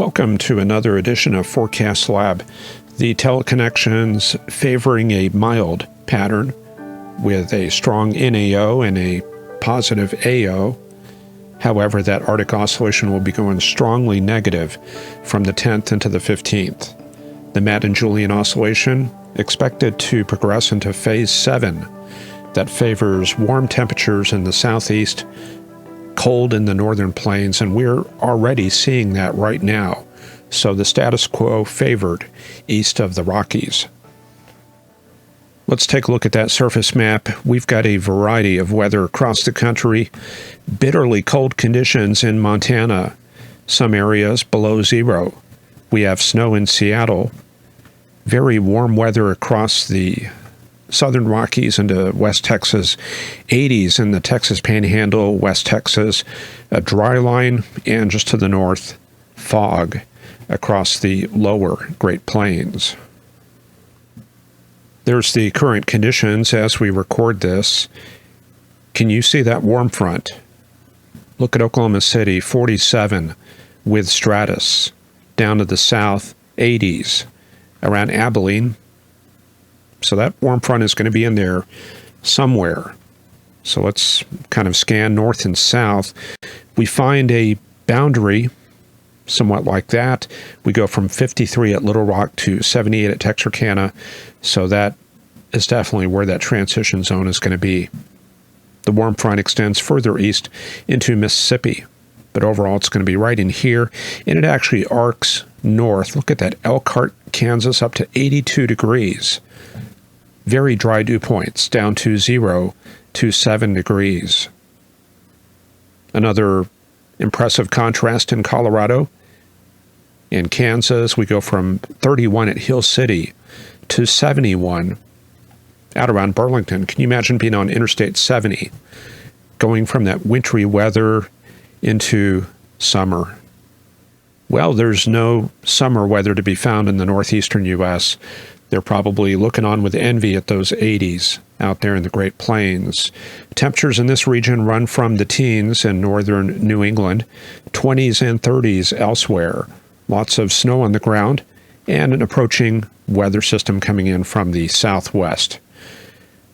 Welcome to another edition of Forecast Lab. The teleconnections favoring a mild pattern with a strong NAO and a positive AO. However, that Arctic oscillation will be going strongly negative from the 10th into the 15th. The Madden-Julian oscillation expected to progress into phase 7 that favors warm temperatures in the southeast, cold in the northern plains, and we're already seeing that right now. So the status quo favored east of the Rockies. Let's take a look at that surface map. We've got a variety of weather across the country. Bitterly cold conditions in Montana, some areas below zero. We have snow in Seattle. Very warm weather across the southern Rockies into West Texas, 80s in the Texas Panhandle, West Texas, a dry line, and just to the north, fog across the lower Great Plains. There's the current conditions as we record this. Can you see that warm front? Look at Oklahoma City, 47 with stratus. Down to the south, 80s. Around Abilene, so that warm front is going to be in there somewhere. So let's kind of scan north and south. We find a boundary somewhat like that. We go from 53 at Little Rock to 78 at Texarkana. So that is definitely where that transition zone is going to be. The warm front extends further east into Mississippi. But overall, it's going to be right in here. And it actually arcs north. Look at that, Elkhart, Kansas, up to 82 degrees. Very dry dew points, down to 0 to 7 degrees. Another impressive contrast in Colorado. In Kansas, we go from 31 at Hill City to 71 out around Burlington. Can you imagine being on Interstate 70, going from that wintry weather into summer? Well, there's no summer weather to be found in the northeastern U.S. They're probably looking on with envy at those 80s out there in the Great Plains. Temperatures in this region run from the teens in northern New England, 20s and 30s elsewhere. Lots of snow on the ground and an approaching weather system coming in from the southwest.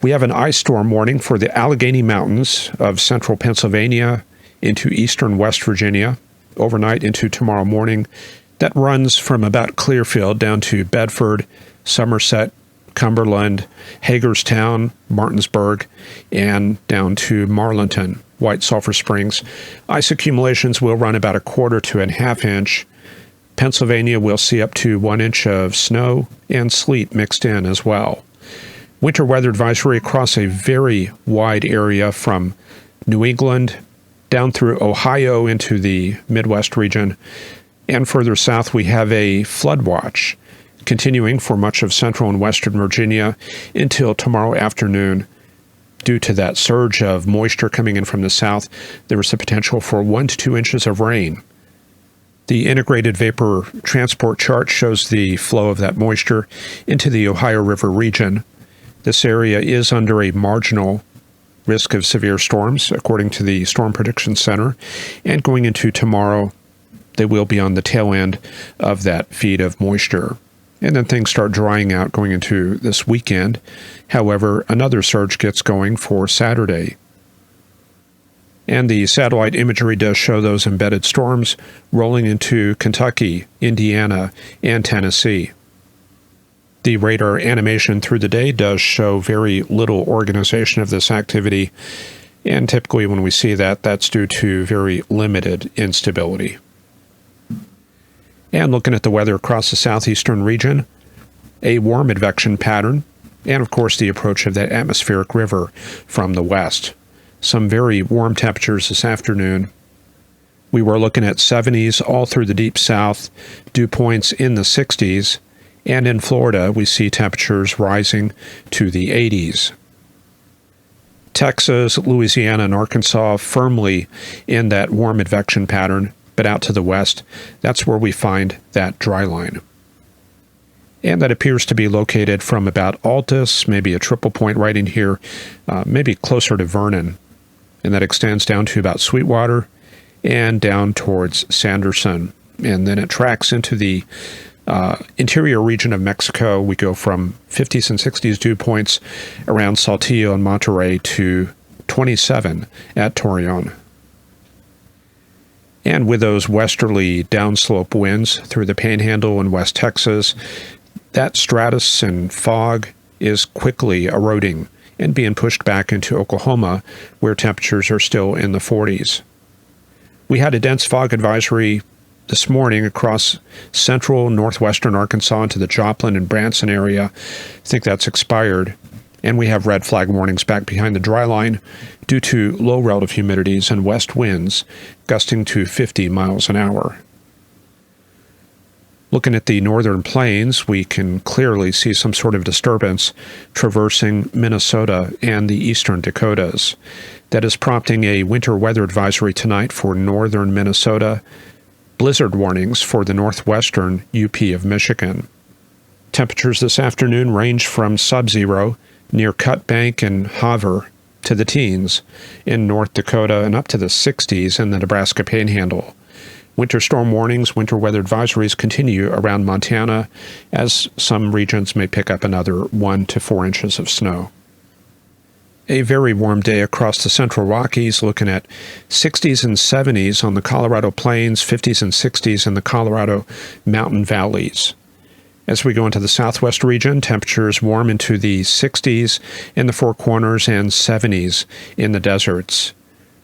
We have an ice storm warning for the Allegheny Mountains of central Pennsylvania into eastern West Virginia, overnight into tomorrow morning. That runs from about Clearfield down to Bedford, Somerset, Cumberland, Hagerstown, Martinsburg, and down to Marlinton, White Sulphur Springs. Ice accumulations will run about 1/4 to 1/2 inch. Pennsylvania will see up to 1 inch of snow and sleet mixed in as well. Winter weather advisory across a very wide area from New England down through Ohio into the Midwest region. And further south, we have a flood watch continuing for much of central and western Virginia until tomorrow afternoon. Due to that surge of moisture coming in from the south, there is the potential for 1 to 2 inches of rain. The integrated vapor transport chart shows the flow of that moisture into the Ohio River region. This area is under a marginal risk of severe storms, according to the Storm Prediction Center, and going into tomorrow, they will be on the tail end of that feed of moisture. And then things start drying out going into this weekend. However, another surge gets going for Saturday. And the satellite imagery does show those embedded storms rolling into Kentucky, Indiana, and Tennessee. The radar animation through the day does show very little organization of this activity. And typically when we see that, that's due to very limited instability. And looking at the weather across the southeastern region, a warm advection pattern, and of course the approach of that atmospheric river from the west. Some very warm temperatures this afternoon. We were looking at 70s all through the deep south, dew points in the 60s, and in Florida we see temperatures rising to the 80s. Texas, Louisiana, and Arkansas firmly in that warm advection pattern. But out to the west, that's where we find that dry line. And that appears to be located from about Altus, maybe a triple point right in here, maybe closer to Vernon. And that extends down to about Sweetwater and down towards Sanderson. and then it tracks into the interior region of Mexico. We go from 50s and 60s dew points around Saltillo and Monterrey to 27 at Torreon. And with those westerly downslope winds through the Panhandle in West Texas, that stratus and fog is quickly eroding and being pushed back into Oklahoma, where temperatures are still in the 40s. We had a dense fog advisory this morning across central northwestern Arkansas into the Joplin and Branson area. I think that's expired. And we have red flag warnings back behind the dry line due to low relative humidities and west winds gusting to 50 miles an hour. Looking at the northern plains, we can clearly see some sort of disturbance traversing Minnesota and the eastern Dakotas. That is prompting a winter weather advisory tonight for northern Minnesota, blizzard warnings for the northwestern UP of Michigan. Temperatures this afternoon range from sub-zero near Cut Bank and Havre to the teens in North Dakota and up to the 60s in the Nebraska Panhandle. Winter storm warnings, winter weather advisories continue around Montana, as some regions may pick up another 1 to 4 inches of snow. A very warm day across the Central Rockies, looking at 60s and 70s on the Colorado Plains, 50s and 60s in the Colorado mountain valleys. As we go into the southwest region, temperatures warm into the 60s in the Four Corners and 70s in the deserts.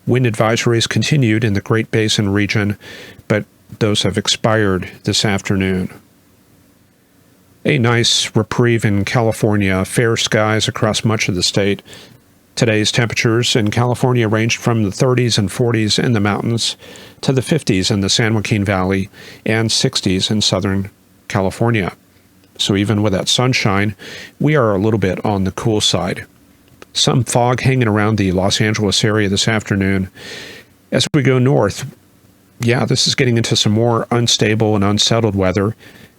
Wind advisories continued in the Great Basin region, but those have expired this afternoon. A nice reprieve in California, fair skies across much of the state. Today's temperatures in California ranged from the 30s and 40s in the mountains to the 50s in the San Joaquin Valley and 60s in Southern California. So even with that sunshine, we are a little bit on the cool side. Some fog hanging around the Los Angeles area this afternoon. As we go north, this is getting into some more unstable and unsettled weather.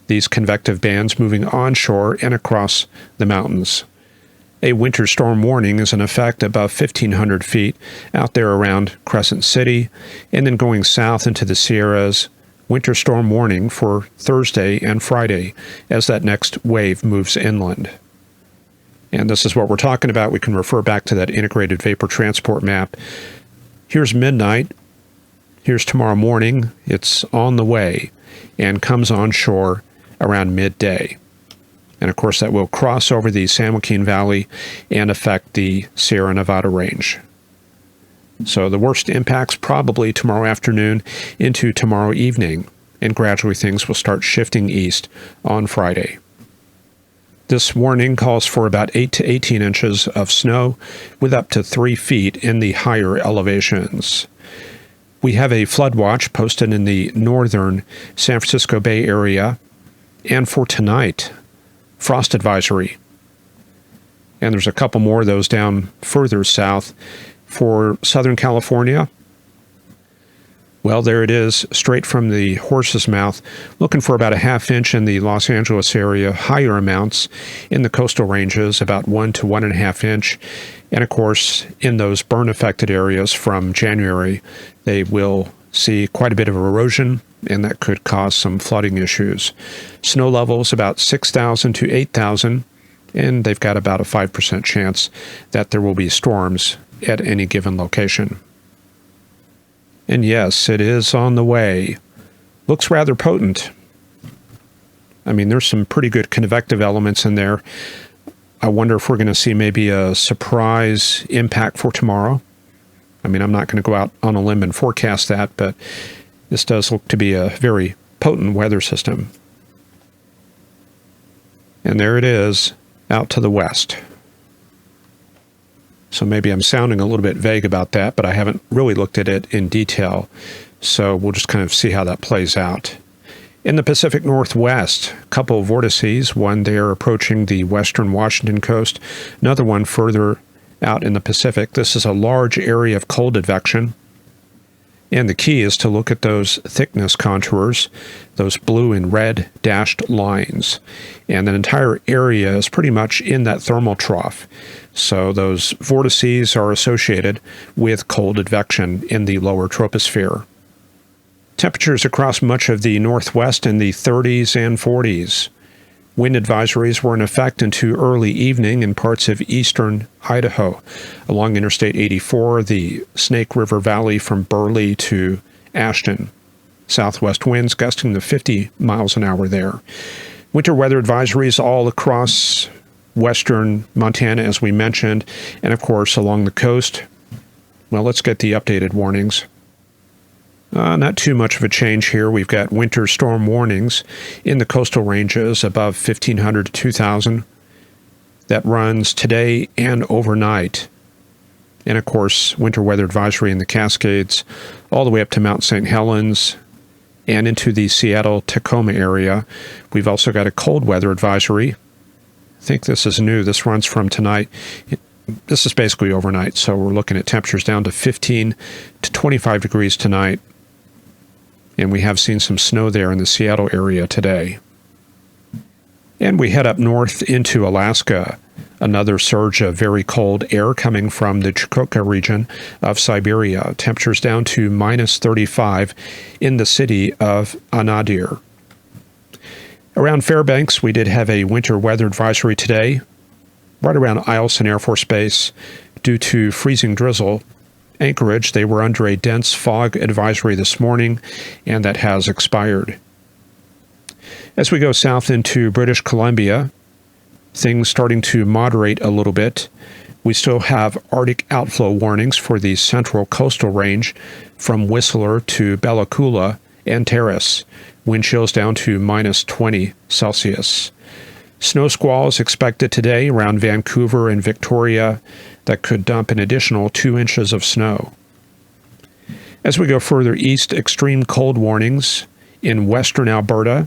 These convective bands moving onshore and across the mountains. A winter storm warning is in effect above 1,500 feet out there around Crescent City, and then going south into the Sierras. Winter storm warning for Thursday and Friday as that next wave moves inland. And this is what we're talking about. We can refer back to that integrated vapor transport map. Here's midnight. Here's tomorrow morning. It's on the way and comes onshore around midday. And of course, that will cross over the San Joaquin Valley and affect the Sierra Nevada range. So the worst impacts probably tomorrow afternoon into tomorrow evening, and gradually things will start shifting east on Friday. This warning calls for about 8 to 18 inches of snow with up to 3 feet in the higher elevations. We have a flood watch posted in the northern San Francisco Bay Area, and for tonight, frost advisory. And there's a couple more of those down further south. For Southern California, well, there it is, straight from the horse's mouth, looking for about a ½ inch in the Los Angeles area, higher amounts in the coastal ranges, about 1 to 1.5 inch. And of course, in those burn-affected areas from January, they will see quite a bit of erosion, and that could cause some flooding issues. Snow levels about 6,000 to 8,000, and they've got about a 5% chance that there will be storms at any given location. And yes, it is on the way. Looks rather potent. I mean, there's some pretty good convective elements in there. I wonder if we're going to see maybe a surprise impact for tomorrow. I mean, I'm not going to go out on a limb and forecast that, but this does look to be a very potent weather system. And there it is, out to the west. So maybe I'm sounding a little bit vague about that, but I haven't really looked at it in detail. So we'll just kind of see how that plays out. In the Pacific Northwest, a couple of vortices, one there approaching the western Washington coast, another one further out in the Pacific. This is a large area of cold advection. And the key is to look at those thickness contours, those blue and red dashed lines. And that entire area is pretty much in that thermal trough. So those vortices are associated with cold advection in the lower troposphere. Temperatures across much of the northwest in the 30s and 40s. Wind advisories were in effect into early evening in parts of eastern Idaho. Along Interstate 84, the Snake River Valley from Burley to Ashton. Southwest winds gusting to 50 miles an hour there. Winter weather advisories all across western Montana, as we mentioned, and of course along the coast. Well, let's get the updated warnings. Not too much of a change here. We've got winter storm warnings in the coastal ranges above 1,500 to 2,000. That runs today and overnight. And of course, winter weather advisory in the Cascades all the way up to Mount St. Helens and into the Seattle-Tacoma area. We've also got a cold weather advisory. I think this is new. This runs from tonight. This is basically overnight, so we're looking at temperatures down to 15 to 25 degrees tonight. And we have seen some snow there in the Seattle area today. And we head up north into Alaska. Another surge of very cold air coming from the Chukotka region of Siberia. Temperatures down to minus 35 in the city of Anadyr. Around Fairbanks, we did have a winter weather advisory today, right around Eielson Air Force Base, due to freezing drizzle. Anchorage, they were under a dense fog advisory this morning, and that has expired. As we go south into British Columbia, things starting to moderate a little bit. We still have Arctic outflow warnings for the central coastal range from Whistler to Bella Coola and Terrace. Wind chills down to minus 20 Celsius. Snow squalls expected today around Vancouver and Victoria that could dump an additional 2 inches of snow. As we go further east, extreme cold warnings in western Alberta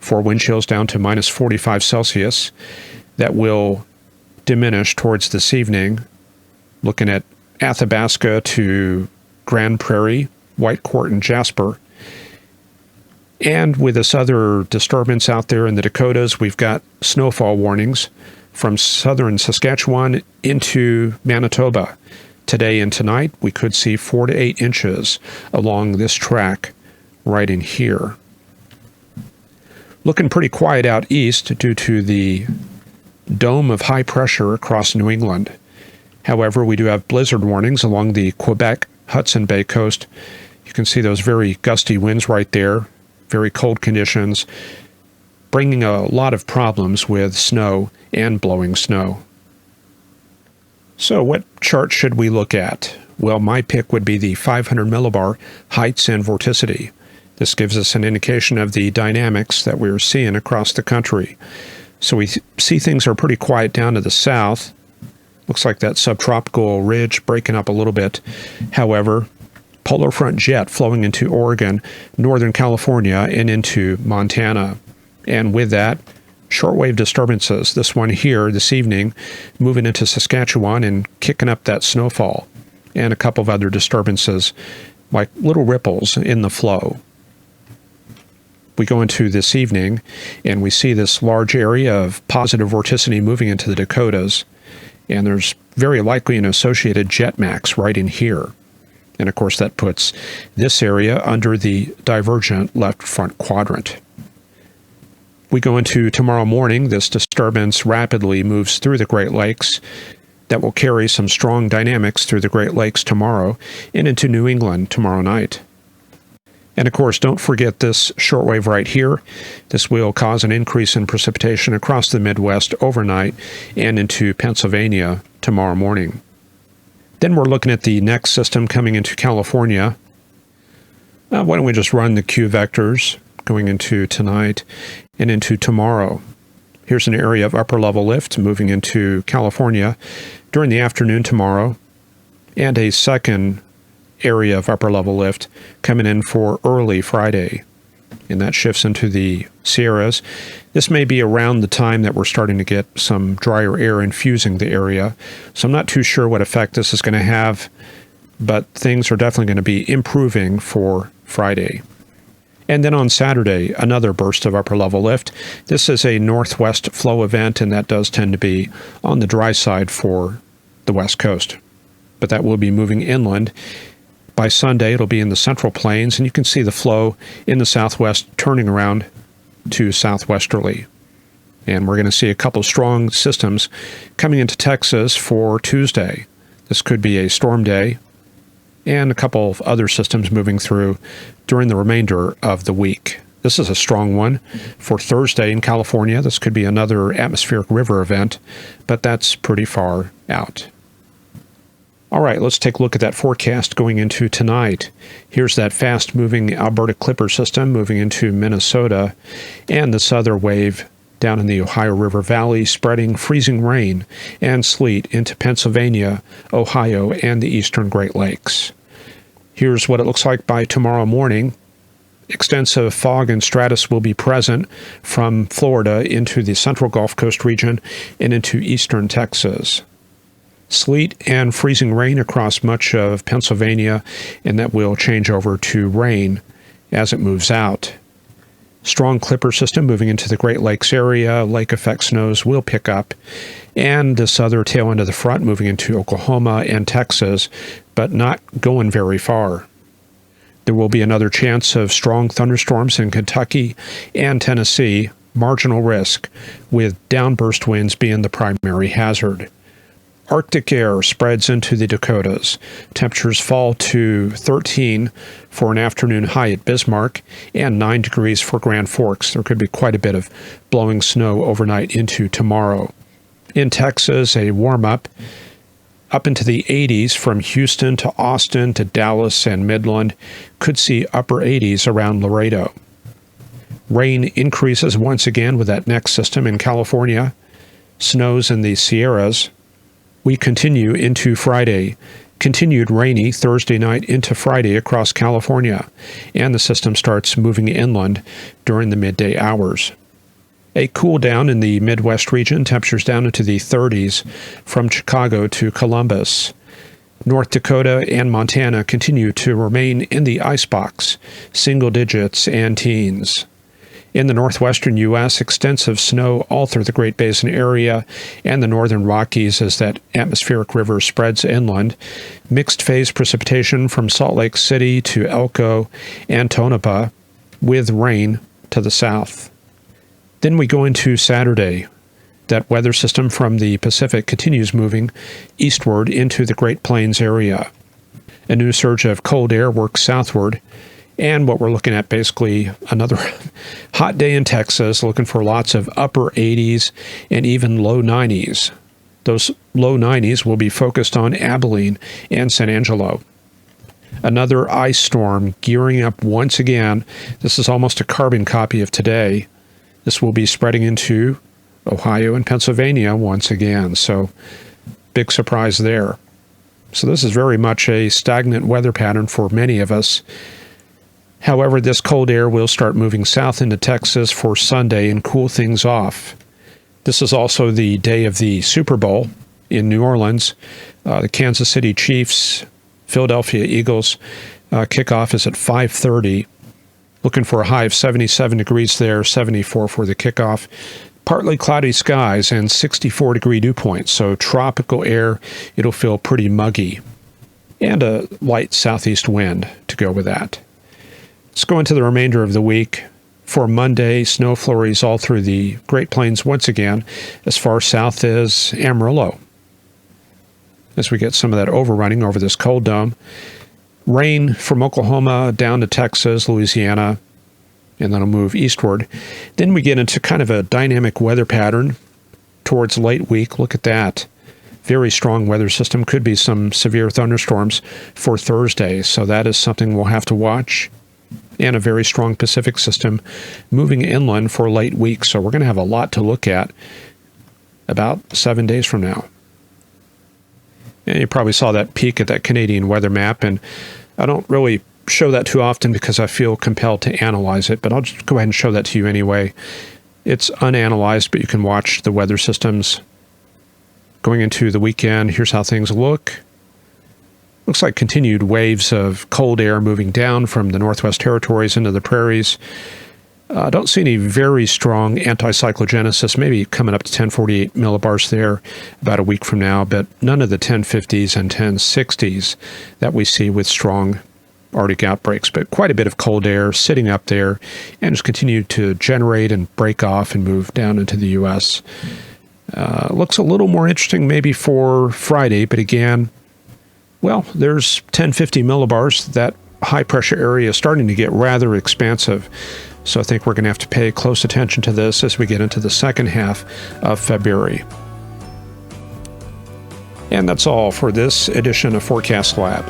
for wind chills down to minus 45 Celsius. That will diminish towards this evening. Looking at Athabasca to Grand Prairie, Whitecourt, and Jasper. And with this other disturbance out there in the Dakotas, we've got snowfall warnings from southern Saskatchewan into Manitoba. Today and tonight, we could see 4 to 8 inches along this track right in here. Looking pretty quiet out east due to the dome of high pressure across New England. However, we do have blizzard warnings along the Quebec Hudson Bay coast. You can see those very gusty winds right there. Very cold conditions, bringing a lot of problems with snow and blowing snow. So what chart should we look at? Well, my pick would be the 500 millibar heights and vorticity. This gives us an indication of the dynamics that we're seeing across the country. So we see things are pretty quiet down to the south. Looks like that subtropical ridge breaking up a little bit. However, polar front jet flowing into Oregon, Northern California, and into Montana. And with that, shortwave disturbances. This one here this evening, moving into Saskatchewan and kicking up that snowfall. And a couple of other disturbances, like little ripples in the flow. We go into this evening, and we see this large area of positive vorticity moving into the Dakotas. And there's very likely an associated jet max right in here. And of course, that puts this area under the divergent left front quadrant. We go into tomorrow morning. This disturbance rapidly moves through the Great Lakes. That will carry some strong dynamics through the Great Lakes tomorrow and into New England tomorrow night. And of course, don't forget this shortwave right here. This will cause an increase in precipitation across the Midwest overnight and into Pennsylvania tomorrow morning. Then we're looking at the next system coming into California. Why don't we just run the Q vectors going into tonight and into tomorrow. Here's an area of upper level lift moving into California during the afternoon tomorrow, and a second area of upper level lift coming in for early Friday. And that shifts into the Sierras. This may be around the time that we're starting to get some drier air infusing the area. So I'm not too sure what effect this is going to have, but things are definitely going to be improving for Friday. And then on Saturday, another burst of upper level lift. This is a northwest flow event, and that does tend to be on the dry side for the West Coast. But that will be moving inland By Sunday, it'll be in the central plains, and you can see the flow in the southwest turning around to southwesterly. And we're going to see a couple strong systems coming into Texas for Tuesday. This could be a storm day, and a couple of other systems moving through during the remainder of the week. This is a strong one for Thursday in California. This could be another atmospheric river event, but that's pretty far out. All right, let's take a look at that forecast going into tonight. Here's that fast-moving Alberta Clipper system moving into Minnesota, and this other wave down in the Ohio River Valley, spreading freezing rain and sleet into Pennsylvania, Ohio, and the eastern Great Lakes. Here's what it looks like by tomorrow morning. Extensive fog and stratus will be present from Florida into the central Gulf Coast region and into eastern Texas. Sleet and freezing rain across much of Pennsylvania, and that will change over to rain as it moves out. Strong Clipper system moving into the Great Lakes area. Lake effect snows will pick up. And this other tail end of the front moving into Oklahoma and Texas, but not going very far. There will be another chance of strong thunderstorms in Kentucky and Tennessee, marginal risk, with downburst winds being the primary hazard. Arctic air spreads into the Dakotas. Temperatures fall to 13 for an afternoon high at Bismarck and 9 degrees for Grand Forks. There could be quite a bit of blowing snow overnight into tomorrow. In Texas, a warm-up up into the 80s from Houston to Austin to Dallas and Midland. Could see upper 80s around Laredo. Rain increases once again with that next system in California. Snows in the Sierras. We continue into Friday. Continued rainy Thursday night into Friday across California, and the system starts moving inland during the midday hours. A cool down in the Midwest region, temperatures down into the 30s from Chicago to Columbus. North Dakota and Montana continue to remain in the icebox, single digits and teens. In the northwestern U.S., extensive snow all through the Great Basin area and the northern Rockies as that atmospheric river spreads inland. Mixed phase precipitation from Salt Lake City to Elko and Tonopah, with rain to the south. Then we go into Saturday. That weather system from the Pacific continues moving eastward into the Great Plains area. A new surge of cold air works southward. And what we're looking at, basically another hot day in Texas, looking for lots of upper 80s and even low 90s. Those low 90s will be focused on Abilene and San Angelo. Another ice storm gearing up once again. This is almost a carbon copy of today. This will be spreading into Ohio and Pennsylvania once again. So big surprise there. So this is very much a stagnant weather pattern for many of us. However, this cold air will start moving south into Texas for Sunday and cool things off. This is also the day of the Super Bowl in New Orleans. The Kansas City Chiefs, Philadelphia Eagles kickoff is at 5:30. Looking for a high of 77 degrees there, 74 for the kickoff. Partly cloudy skies and 64-degree dew points, so tropical air. It'll feel pretty muggy. And a light southeast wind to go with that. Let's go into the remainder of the week. For Monday, snow flurries all through the Great Plains once again, as far south as Amarillo. As we get some of that overrunning over this cold dome. Rain from Oklahoma down to Texas, Louisiana, and then it'll move eastward. Then we get into kind of a dynamic weather pattern towards late week. Look at that. Very strong weather system. Could be some severe thunderstorms for Thursday, so that is something we'll have to watch. And a very strong Pacific system moving inland for late week. So we're going to have a lot to look at about 7 days from now. And you probably saw that peek at that Canadian weather map, and I don't really show that too often because I feel compelled to analyze it, but I'll just go ahead and show that to you anyway. It's unanalyzed, but you can watch the weather systems going into the weekend. Here's how things look. Looks like continued waves of cold air moving down from the Northwest Territories into the prairies. I don't see any very strong anticyclogenesis, maybe coming up to 1048 millibars there about a week from now, but none of the 1050s and 1060s that we see with strong Arctic outbreaks, but quite a bit of cold air sitting up there and has continued to generate and break off and move down into the U.S. Looks a little more interesting maybe for Friday, but again, well, there's 1050 millibars. That high pressure area is starting to get rather expansive. So I think we're going to have to pay close attention to this as we get into the second half of February. And that's all for this edition of Forecast Lab.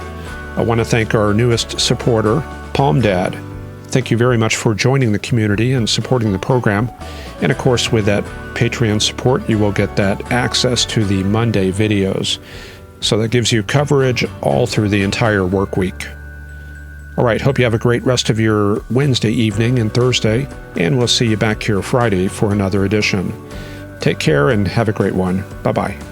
I want to thank our newest supporter, Palm Dad. Thank you very much for joining the community and supporting the program. And of course, with that Patreon support, you will get that access to the Monday videos. So that gives you coverage all through the entire work week. All right, hope you have a great rest of your Wednesday evening and Thursday, and we'll see you back here Friday for another edition. Take care and have a great one. Bye-bye.